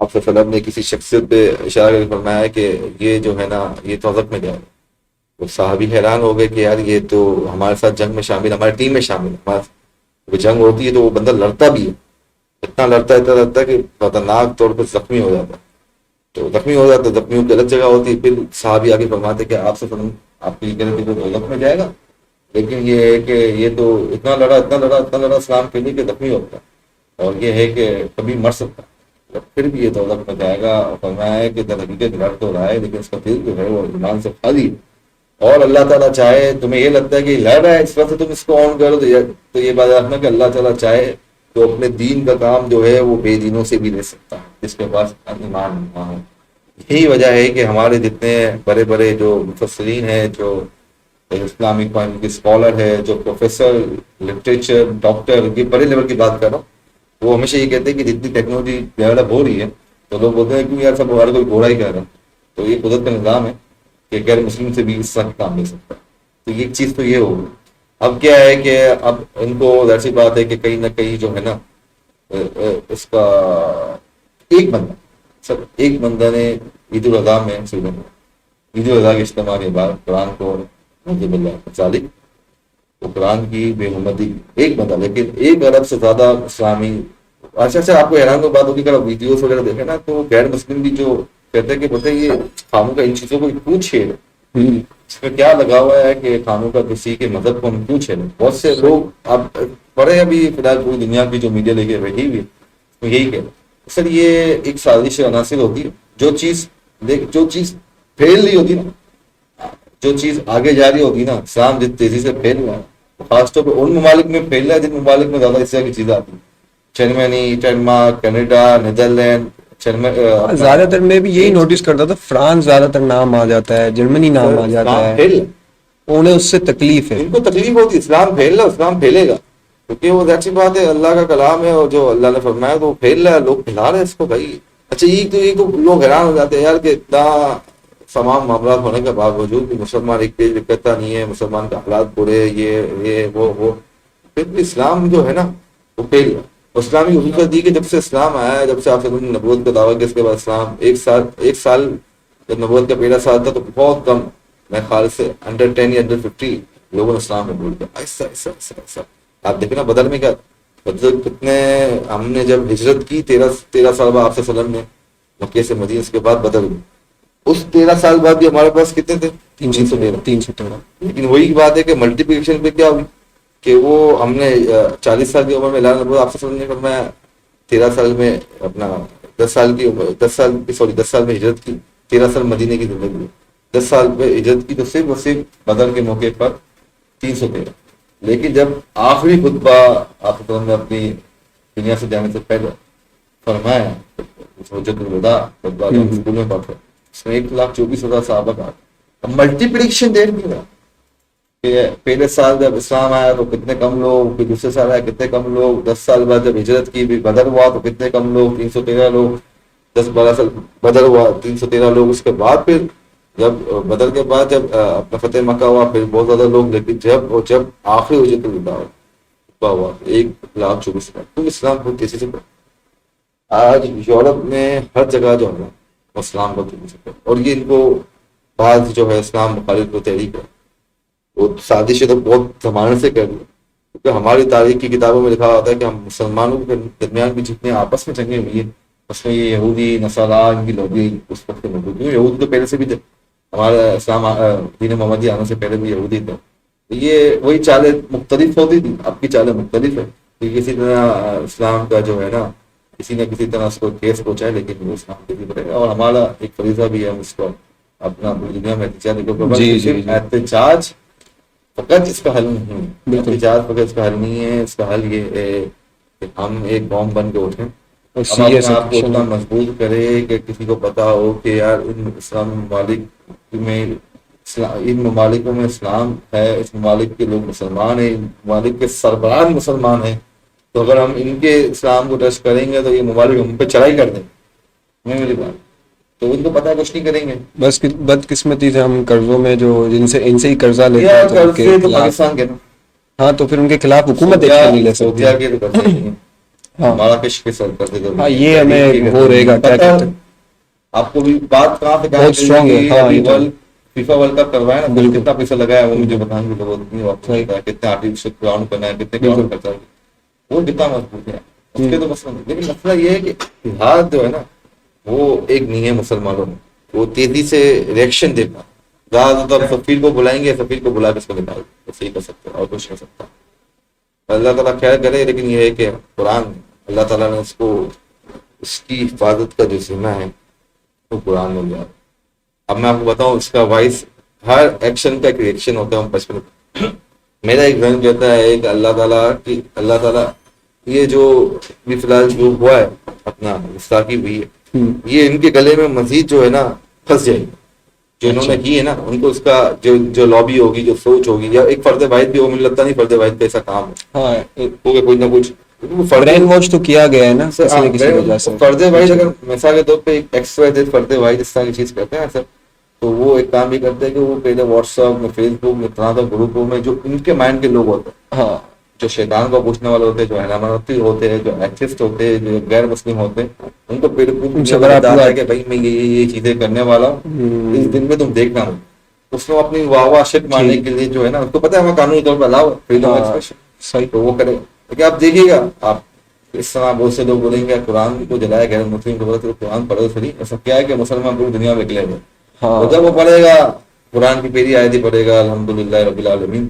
آپ صلی اللہ علیہ وسلم نے کسی شخصیت پہ اشارہ کر کے فرمایا کہ یہ جو ہے نا یہ تو عذاب میں جائے. وہ صحابی حیران ہو گئے کہ یار یہ تو ہمارے ساتھ جنگ میں شامل, ہماری ٹیم میں شامل ہے. ہمارے جنگ ہوتی ہے تو وہ بندہ لڑتا بھی ہے, اتنا لڑتا ہے کہ خطرناک طور پر زخمی ہو جاتا ہے. تو زخمی ہو جاتا ہے, زخمی کی غلط جگہ ہوتی ہے. پھر صحابی آگے فرماتے کہ آپ سے آپ کی دولت میں جائے گا, لیکن یہ ہے کہ یہ تو اتنا لڑا اسلام کے لیے کہ زخمی ہوتا ہے, اور یہ ہے کہ کبھی مر سکتا ہے, پھر بھی یہ دولت میں جائے گا. اور فرمایا ہے کہ در حقیقت لڑ تو رہا ہے لیکن اس کا دل جو ہے وہ ایمان سے خالی. اور اللہ تعالیٰ چاہے, تمہیں یہ لگتا ہے کہ لڑ رہا ہے اس وقت تم اس کو آن کرو, تو یہ بات رکھنا کہ اللہ تعالیٰ چاہے تو اپنے دین کا کام جو ہے وہ بے دینوں سے بھی لے سکتا ہے, جس کے پاس ایمان نہ ہو. یہی وجہ ہے کہ ہمارے جتنے بڑے بڑے جو مفسرین ہیں, جو اسلامک پوائنٹ کے اسکالر ہے, جو پروفیسر لٹریچر ڈاکٹر, یہ بڑے لیول کی بات کر رہا ہوں, وہ ہمیشہ یہ کہتے ہیں کہ جتنی ٹیکنالوجی ڈیولپ ہو رہی ہے تو لوگ بولتے ہیں کہ یار سب ہمارا کوئی گھوڑا ہی کر رہا ہے. تو یہ قدرت کا نظام ہے کہ غیر مسلم سے بھی اس طرح کام لے سکتا ہے. تو یہ چیز تو یہ ہوگی. اب کیا ہے کہ اب ان کو ظاہر سی بات ہے کہ کہیں نہ کہیں جو ہے نا اس کا ایک بندہ سب ایک بندہ نے عید الاضحیٰ میں سیدھا عید الاضحیٰ کے اجتماع کے بعد قرآن کو چالی وہ قرآن کی بے حرمتی ایک بندہ, لیکن 1 ارب سے زیادہ اسلامی. اچھا آپ کو حیران کی بات ہوگی کہ آپ ویڈیوز وغیرہ دیکھیں نا تو غیر مسلم بھی جو کہتے ہیں کہ بتائیں یہ خاموں کا ان چیزوں کو کیوں چھیڑ, اس میں کیا لگا ہوا ہے کہ خاموں کا کسی کے مذہب کو ہم کیوں چھیڑیں. بہت سے لوگ اب پڑھے ابھی فی الحال پوری دنیا کی جو میڈیا لے کے رہی ہوئی ہے یہی کہہ سر یہ ایک سازش عناصر ہوتی ہے. جو چیز پھیل رہی ہوتی نا, جو چیز آگے جا رہی ہوتی نا, اسلام جس تیزی سے پھیل رہا ہے خاص طور پہ ان ممالک میں پھیل رہا ہے جن ممالک میں زیادہ اس طرح کی چیزیں آتی ہیں. جرمنی, ڈنمارک, کینیڈا, نیدرلینڈ, زیادہ تر میں بھی یہی نوٹس کرتا تھا, فرانس زیادہ تر نام آ جاتا ہے, جرمنی نام آ جاتا ہے, انہیں اس سے تکلیف ہے, ان کو تکلیف ہوتی ہے. اسلام پھیل رہا, اسلام پھیلے گا کیونکہ وہ ایسی بات ہے اللہ کا کلام ہے اور جو اللہ نے فرمایا تو وہ پھیل رہا ہے, لوگ پھیلا رہے ہیں اس کو بھائی. اچھا یہ تو لوگ حیران ہو جاتے ہیں یار کہ اتنا تمام معاملات ہونے کے باوجود بھی مسلمان ایک پیج لکھتا نہیں ہے, مسلمان کا حالات برے, یہ وہ پھر بھی اسلام جو ہے نا وہ پھیل رہا. اسلامی حقیقت دی کہ جب سے اسلام آیا ہے, جب سے آپ سے نبوت کا دعویٰ کیا, اس کے بعد اسلام ایک سال جب نبوت کا پہلا سال تھا تو بہت کم, میں خیال سے انڈر 10 یا انڈر 50 لوگوں نے اسلام میں بول دیا. ایسا آپ دیکھیں نا بدر میں کیا بدر کتنے, ہم نے جب ہجرت کی 13 سال بعد آپ سے وسلم نے مکے سے مدینہ, اس کے بعد بدر میں اس 13 سال بعد بھی ہمارے پاس کتنے تھے 313. لیکن وہی بات ہے کہ ملٹیپلیکیشن پہ کیا ہوئی کہ وہ ہم نے 40 سال کی عمر میں اعلان نبوت آپ سے سمجھنے پر میں 13 سال میں اپنا 10 سال میں ہجرت کی, 13 سال مدینے کی زندگی, 10 سال میں ہجرت کی, تو صرف اور صرف بدر کے موقع پر 313. لیکن جب آخری خطبہ آپ نے اپنی دنیا سے جانے سے پہلے فرمایا حجۃ الوداع خطبہ اسکول میں پڑھا, اس میں 1,24,000 صحابہ کا ملٹیپلیکیشن دیکھ دیا. پہلے سال جب اسلام آیا تو کتنے کم لوگ, پھر دوسرے سال آیا کتنے کم لوگ, 10 سال بعد جب ہجرت کی بھی بدر ہوا تو کتنے کم لوگ 313 لوگ, 10-12 سال بدر ہوا 313 لوگ. اس کے بعد پھر جب بدر کے بعد جب اپنا فتح مکہ ہوا پھر بہت زیادہ لوگ, لیکن جب آخری حجت الوداع ہوا 1,24,000. تو اسلام بہت تیزی سے بڑھا. آج یورپ میں ہر جگہ جو ہے اسلام بہت تیزی سے بڑھا, اور یہ ان کو بعض جو ہے اسلام مخالف کو تحریک ہے وہ سازشیں تو بہت زمانے سے کر رہی ہے, کیونکہ ہماری تاریخ کی کتابوں میں لکھا ہوتا ہے کہ ہم مسلمانوں کے درمیان بھی جتنے آپس میں جنگیں ہوئی ہیں اس میں یہ یہودی نصارہ ان کی لوگی اس وقت کے موجود ہیں. یہودی تو پہلے سے بھی تھے, ہمارا اسلام دین محمدی آنے سے پہلے بھی یہودی تھے. یہ وہی چالیں مختلف ہوتی تھی, اب کی چالیں مختلف ہے. کسی طرح اسلام کا جو ہے نا کسی نہ کسی طرح اس کو ٹھیس پہنچائے, لیکن وہ اسلام کے لیے پڑے گا. اور ہمارا ایک فریضہ بھی ہے ہم اس کو اپنا پوری دنیا میں احتجاج فقط اس کا حل نہیں ہے, احتجاج فقط اس کا حل نہیں ہے. اس کا حل یہ ہے کہ ہم ایک قوم بن کے اٹھیں, اپنے آپ کو اتنا مضبوط کرے کہ کسی کو پتا ہو کہ یار ان اسلام ممالکوں میں اسلام ہے, اس ممالک کے لوگ مسلمان ہیں, ان ممالک کے سربراہ مسلمان ہیں. تو اگر ہم ان کے اسلام کو ٹچ کریں گے تو یہ ممالک ہم پہ چڑھائی کر دیں گے, میری بات تو ان کو پتا کچھ نہیں کریں گے. بس بدقسمتی سے ہم قرضوں میں جو ان سے ہی قرضہ لیتے ہیں تو پاکستان کے نا, ہاں تو پھر ان کے خلاف حکومت ایکشن نہیں لے سکتی. ہمارا کش کے سر کرتے ہاں یہ ہمیں وہ رہے گا کیا کہتے ہیں. آپ کو بھی بات کہاں سے بہت اسٹرانگ ہے. فیفا ورلڈ کپ کروایا نا, کتنا پیسہ لگایا وہ مجھے بتائیں گے, کتنے آرٹیفیشل گراؤنڈ بنا ہے, کتنے گراؤنڈ کرتا ہے, وہ کتنا مضبوط ہے اس کے تو مسئلہ نہیں. لیکن مسئلہ یہ ہے کہ اتحاد جو ہے نا وہ ایک نہیں ہے مسلمانوں میں, وہ تیزی سے ریئیکشن دیتا. زیادہ تر سفیر کو بلائیں گے, سفیر کو بلا کے اس کو نکال صحیح کر سکتے اور کچھ کر سکتا. اللہ تعالیٰ خیر کرے, لیکن یہ ہے کہ قرآن اللہ تعالیٰ نے اس کو اس کی حفاظت کا جو ذمہ ہے وہ قرآن میں لیا. اب میں آپ کو بتاؤں اس کا وائس ہر ایکشن کا ایک ریئیکشن ہوتا ہے. ہم بچپن میرا ایک ذہن کہتا ہے کہ اللہ تعالیٰ یہ جو بھی فی الحال جو ہوا ہے اپنا گستاخی ہوئی ہے, یہ ان کے گلے میں مزید جو ہے نا پھنس جائے گی. جو انہوں نے کی ہے نا ان کو اس کا جو لابی ہوگی, جو سوچ ہوگی, یا ایک فرد واحد بھی وہ مل لگتا نہیں فرد واحد کا ایسا کام ہے کوئی نہ کچھ برین واش تو کیا گیا ہے نا کسی وجہ سے. فرد واحد اگر مثال کے طور پہ ایکسٹرا فرد واحد اس طرح کی چیز کرتے ہیں سر تو وہ ایک کام بھی کرتے ہیں کہ وہ پہلے واٹس ایپ میں، فیس بک میں، طرح طرح گروپوں میں جو ان کے مائنڈ کے لوگ ہوتے ہیں، ہاں جو شیطان کو پوچھنے والے ہوتے ہیں، جو علامتی ہوتے ہیں، جو ایتھسٹ ہوتے ہیں، جو غیر مسلم ہوتے ہیں، ان کو پہلے پوری ان سے دنیا میں بڑا بتا پورا ہے کہ بھائی میں یہ چیزیں کرنے والا ہوں، اس دن میں تم دیکھنا ہو. اس میں اپنی واہ واہ شٹ مارنے کے لیے جو ہے نا، اس کو پتا ہے ہمیں قانونی طور پر الاؤ فریڈم آف ایکسپریشن، صحیح. تو وہ کرے. لیکن آپ دیکھیے گا، آپ اس طرح بہت سے لوگ بولیں گے قرآن کو جلایا غیر مسلم کو بولے تو قرآن پڑھو صحیح. ایسا کیا ہے کہ مسلمان پوری دنیا میں نکلے ہوئے، اور جب وہ پڑھے گا قرآن کی پہلی آیت ہی پڑھے گا الحمدللہ رب العالمین،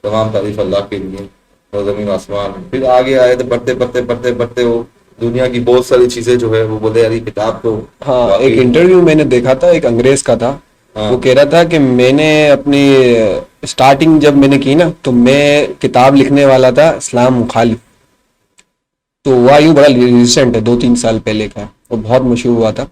تمام تعریف اللہ کے لیے اور زمین آسمان، پھر آگے آئے تو پڑھتے پڑھتے پڑھتے پڑھتے وہ دنیا کی بہت ساری چیزیں جو ہے وہ بولے یار یہ کتاب تو ہاں ایک واقعی انٹرویو میں نے دیکھا تھا، ایک انگریز کا تھا، وہ کہہ رہا تھا کہ میں نے اپنی اسٹارٹنگ جب میں نے کی نا تو میں کتاب لکھنے والا تھا اسلام مخالف، تو وہ یوں بڑا ریسنٹ ہے 2-3 سال پہلے کا، وہ بہت مشہور ہوا تھا.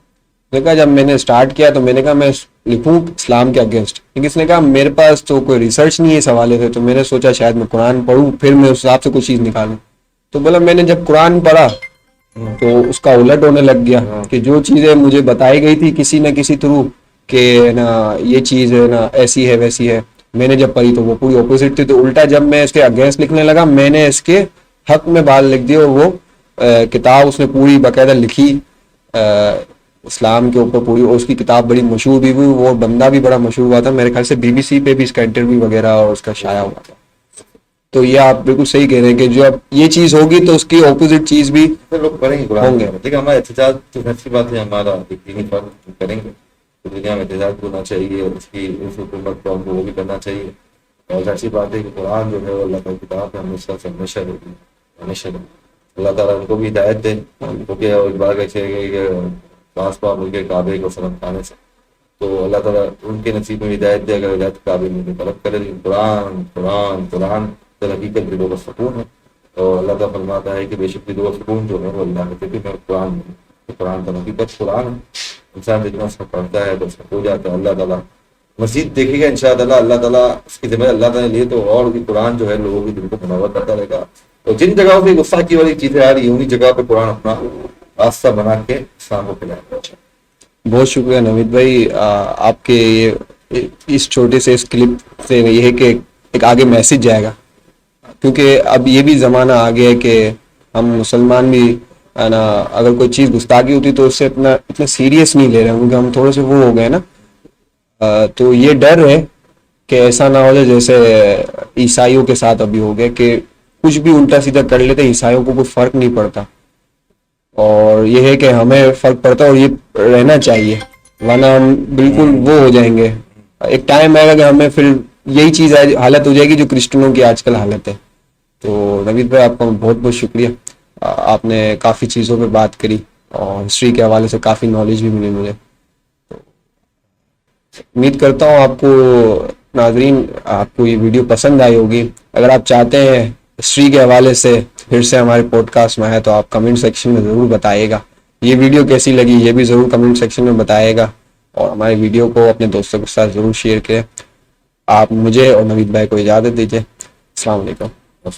میں نے کہا جب میں نے اسٹارٹ کیا تو میں نے کہا میں لکھوں اسلام کے اگینسٹ، لیکن اس نے کہا میرے پاس تو کوئی ریسرچ نہیں ہے اس حوالے سے، تو میں نے سوچا شاید میں قرآن پڑھوں پھر میں اس حساب سے کوئی چیز نکالوں. تو بولا میں نے جب قرآن پڑھا تو اس کا الٹ ہونے لگ گیا کہ جو چیزیں مجھے بتائی گئی تھی کسی نہ کسی تھرو کہ نا یہ چیز ہے نا ایسی ہے ویسی ہے، میں نے جب پڑھی تو وہ پوری اپوزٹ تھی. تو الٹا جب میں اس کے اگینسٹ لکھنے لگا میں نے اس کے حق میں بات لکھ دی، اور وہ کتاب اس نے پوری باقاعدہ لکھی اسلام کے اوپر پوری، اور اس کی کتاب بڑی مشہور بھی ہوئی، وہ بندہ بھی بڑا مشہور ہوا تھا، میرے خیال سے BBC پہ بھی اس کا انٹرویو وغیرہ اور اس کا شائع ہوا تھا. تو یہ آپ بالکل صحیح کہہ رہے ہیں کہ جو اب یہ چیز ہوگی تو اس کی اپوزٹ چیز بھی لوگ پڑھیں گے قرآن میں. لیکن ہمارا احتجاج تو اچھی بات ہے، ہمارا دینی فرض کریں گے، دنیا میں احتجاج ہونا چاہیے، اس کی اس حکومت کو ہم کو وہ بھی کرنا چاہیے. اور ایسی بات ہے کہ قرآن جو ہے وہ اللہ کی کتاب ہے، ہمیشہ سے ہمیشہ رہی ہمیشہ رہی. اللہ تعالیٰ ان کو بھی ہدایت دے، کیونکہ اس بار کہ پاس پا مل کے کعبے کو سلام کھانے سے، تو اللہ تعالیٰ ان کے نصیب میں ہدایت دے. اگر ہدایت کعبے میں طلب کرے قرآن قرآن قرآن تو حقیقت دلوں کا سکون ہے. اور اللہ تعالیٰ فرماتا ہے کہ بے شک دلوں کا سکون جو ہے وہ اللہ کے فکر میں قرآن میں، قرآن تو حقیقت قرآن ہے. انسان جتنا اس کو پڑھتا ہے تو اس کو ہو جاتا ہے. اللہ تعالیٰ مزید دیکھے گا انشاءاللہ، اللہ تعالیٰ اس کی ذمہ اللہ تعالیٰ نے لیے تو اور بھی قرآن جو ہے لوگوں کی دل کو منور کرتا رہے گا. اور جن جگہوں پہ غصہ کی والی چیزیں آ رہی ہیں انہیں جگہ پہ قرآن اپنا راستہ بنا کے اسلام کو پھیلایا. بہت شکریہ نوید بھائی، آپ کے یہ اس چھوٹے سے اس کلپ سے یہ ہے کہ ایک آگے میسج جائے گا، کیونکہ اب یہ بھی زمانہ آ گیا ہے کہ ہم مسلمان بھی ہے نا اگر کوئی چیز گستاخی ہوتی تو اس سے اتنا سیریس نہیں لے رہے ہیں، کیونکہ ہم تھوڑے سے وہ ہو گئے نا. تو یہ ڈر ہے کہ ایسا نہ ہو جائے جیسے عیسائیوں کے ساتھ ابھی ہو گیا کہ کچھ بھی الٹا سیدھا کر لیتے، عیسائیوں کو کوئی فرق نہیں پڑتا. اور یہ ہے کہ ہمیں فرق پڑتا ہے اور یہ رہنا چاہیے، ورنہ ہم بالکل وہ ہو جائیں گے. ایک ٹائم آئے گا کہ ہمیں پھر یہی چیز حالت ہو جائے گی جو کرسچنوں کی آج کل حالت ہے. تو نوید بھائی آپ کا بہت بہت شکریہ، آپ نے کافی چیزوں پہ بات کری اور ہسٹری کے حوالے سے کافی نالج بھی ملی مجھے. امید کرتا ہوں آپ کو ناظرین آپ کو یہ ویڈیو پسند آئی ہوگی. اگر آپ چاہتے ہیں ہسٹری کے حوالے سے پھر سے ہمارے پوڈ کاسٹ میں آئے تو آپ کمنٹ سیکشن میں ضرور بتائیے گا. یہ ویڈیو کیسی لگی یہ بھی ضرور کمنٹ سیکشن میں بتائیے گا، اور ہماری ویڈیو کو اپنے دوستوں کے ساتھ ضرور شیئر کریں. آپ مجھے اور نوید بھائی کو اجازت دیجیے. السلام علیکم.